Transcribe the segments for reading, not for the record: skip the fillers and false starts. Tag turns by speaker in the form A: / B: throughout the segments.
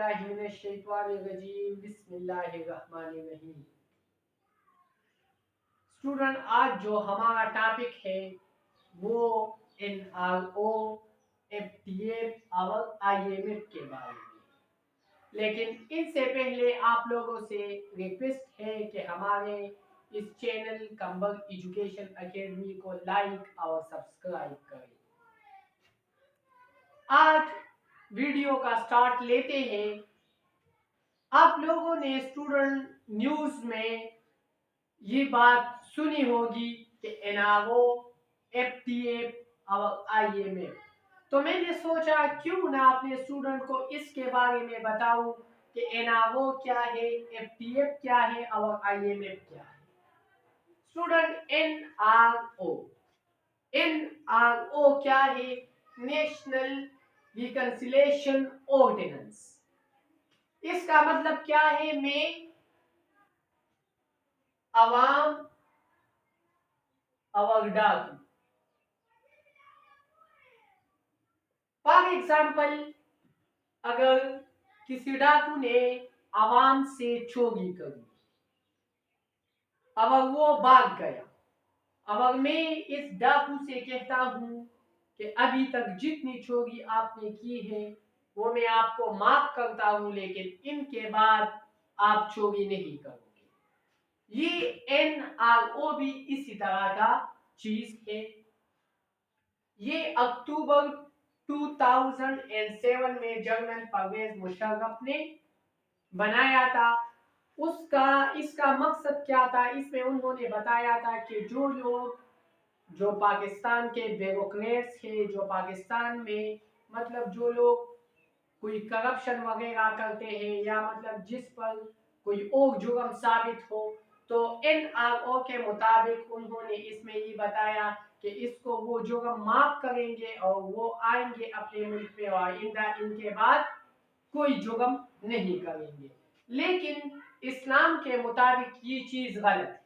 A: باللہ من الشیطان الرجیم بسم اللہ الرحمن الرحیم۔ اسٹوڈنٹ، آج جو ہمارا ٹاپک ہے وہ NRO FTF اور IMF کے بارے میں، لیکن ان سے پہلے آپ لوگوں سے ریکویسٹ ہے کہ ہمارے اس چینل کمبل ایجوکیشن اکیڈمی کو لائک اور سبسکرائب کریں۔ آج ویڈیو کا سٹارٹ لیتے ہیں۔ آپ لوگوں نے اسٹوڈنٹ نیوز میں یہ بات سنی ہوگی کہ NRO FTF اور IMF، تو میں نے سوچا کیوں نہ اپنے اسٹوڈنٹ کو اس کے بارے میں بتاؤں کہ NRO کیا ہے، FTF کیا ہے اور IMF کیا ہے۔ اسٹوڈنٹ، NRO کیا ہے؟ National reconciliation ordinance. اس کا مطلب کیا ہے؟ میں عوام اور ڈاکو، فار ایگزامپل اگر کسی ڈاکو نے عوام سے چوری کری اور وہ بھاگ گیا، اور میں اس ڈاکو سے کہتا ہوں کہ ابھی تک جتنی چوری آپ نے کی ہے وہ میں آپ کو معاف کرتا ہوں، لیکن ان کے بعد آپ چوری نہیں کرو گے۔ یہ NRO بھی اسی طرح کا چیز ہے۔ یہ اکتوبر 2007 میں جنرل پرویز مشرف نے بنایا تھا۔ اس کا مقصد کیا تھا؟ اس میں انہوں نے بتایا تھا کہ جو پاکستان کے بیوروکریٹس ہیں، جو پاکستان میں مطلب جو لوگ کوئی کرپشن وغیرہ کرتے ہیں یا مطلب جس پر کوئی اور جرم ثابت ہو، تو NRO کے مطابق انہوں نے اس میں یہ بتایا کہ اس کو وہ جرم معاف کریں گے اور وہ آئیں گے اپنے ملک میں اور آئندہ ان کے بعد کوئی جرم نہیں کریں گے۔ لیکن اسلام کے مطابق یہ چیز غلط ہے۔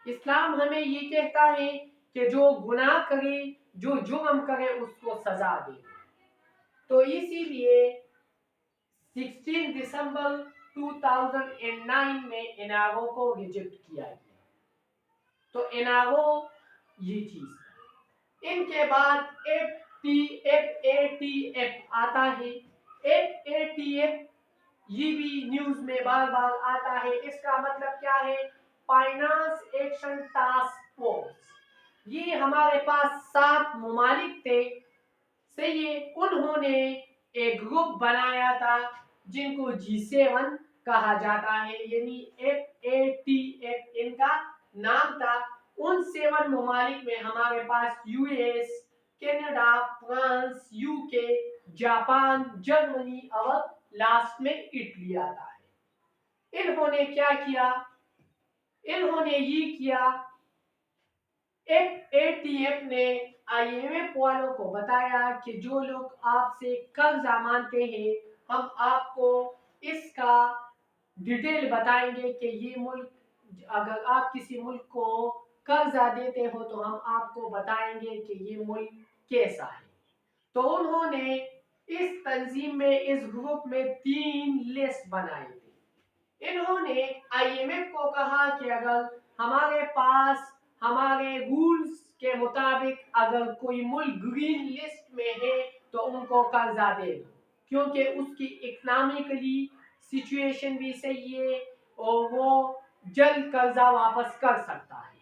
A: اسلام ہمیں یہ کہتا ہے کہ جو گناہ کرے، جو جرم کرے، اس کو سزا دے۔ تو اسی لیے 16 دسمبر 2009 میں NRO کو ریجیکٹ کیا گیا۔ تو NRO یہ چیز ہے۔ ان کے بعد FATF آتا ہے۔ FATF یہ بھی نیوز میں بار بار آتا ہے۔ اس کا مطلب کیا ہے؟ Finance action task force. یہ ہمارے پاس 7 ممالک تھے، انہوں نے ایک گروپ بنایا تھا جن کو G7 کہا جاتا ہے، یعنی FATF ان کا نام تھا۔ ان 7 ممالک میں ہمارے پاس US، Canada, France, UK، Japan, Germany اور لاسٹ میں اٹلی آتا ہے۔ انہوں نے کیا کیا؟ انہوں نے یہ کیا، FATF نے IMF والوں کو بتایا کہ جو لوگ آپ سے قرضہ مانتے ہیں، ہم آپ کو اس کا ڈیٹیل بتائیں گے کہ یہ ملک، اگر آپ کسی ملک کو قرضہ دیتے ہو تو ہم آپ کو بتائیں گے کہ یہ ملک کیسا ہے۔ تو انہوں نے اس تنظیم میں، اس گروپ میں 3 لسٹ بنائے تھے۔ انہوں نے IMF کو کہا کہ اگر ہمارے پاس ہمارے رولز کے مطابق اگر کوئی ملک گرین لسٹ میں ہے تو ان کو قرضہ دے دو، کیونکہ اس کی اکنامکلی سچویشن بھی صحیح ہے اور وہ جلد قرضہ واپس کر سکتا ہے۔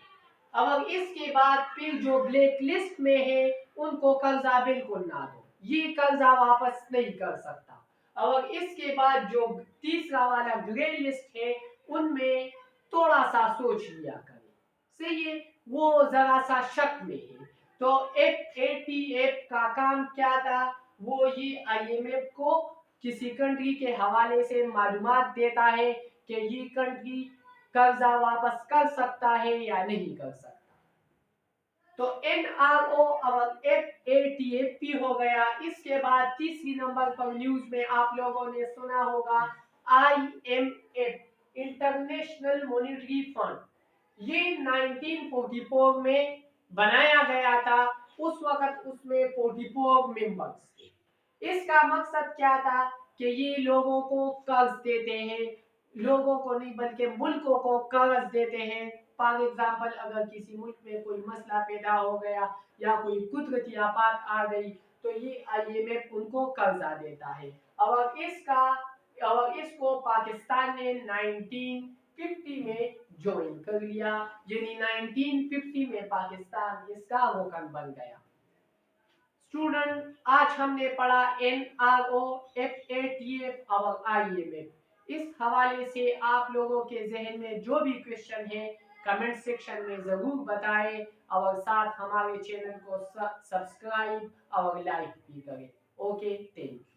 A: اور اس کے بعد پھر جو بلیک لسٹ میں ہے ان کو قرضہ بالکل نہ دو، یہ قرضہ واپس نہیں کر سکتا۔ اور اس کے بعد جو تیسرا والا گرے لسٹ ہے ان میں تھوڑا سا سوچ لیا کریں، صحیح ہے، وہ ذرا سا شک میں ہے۔ تو FATF کا کام کیا تھا؟ وہ یہ IMF کو کسی کنٹری کے حوالے سے معلومات دیتا ہے کہ یہ کنٹری قرضہ واپس کر سکتا ہے یا نہیں کر سکتا۔ تو NRO اور FATF بھی ہو گیا۔ اس کے بعد تیسری نمبر پر نیوز میں آپ لوگوں نے سنا ہوگا IMF، انٹرنیشنل مانیٹری فنڈ۔ یہ 1944 میں بنایا گیا تھا۔ اس وقت اس میں 44 ممبرز تھے۔ اس کا مقصد کیا تھا؟ کہ یہ لوگوں کو قرض دیتے ہیں، لوگوں کو نہیں بلکہ ملکوں کو قرض دیتے ہیں. فار ایگزامپل اگر کسی ملک میں کوئی مسئلہ پیدا ہو گیا یا کوئی قدرتی آفات آ گئی تو یہ آئی ایم ایف ان کو قرضہ دیتا ہے. اور اس کو پاکستان نے 1950 میں جوائن کر لیا، یعنی 1950 میں پاکستان اس کا رکن بن گیا. اسٹوڈنٹ آج ہم نے پڑھا NRO FATF اور IMF. اس حوالے سے آپ لوگوں کے ذہن میں جو بھی کوشچن ہے کمنٹ سیکشن میں ضرور بتائیں اور ساتھ ہمارے چینل کو سبسکرائب اور لائک بھی کریں. Okay, thank you.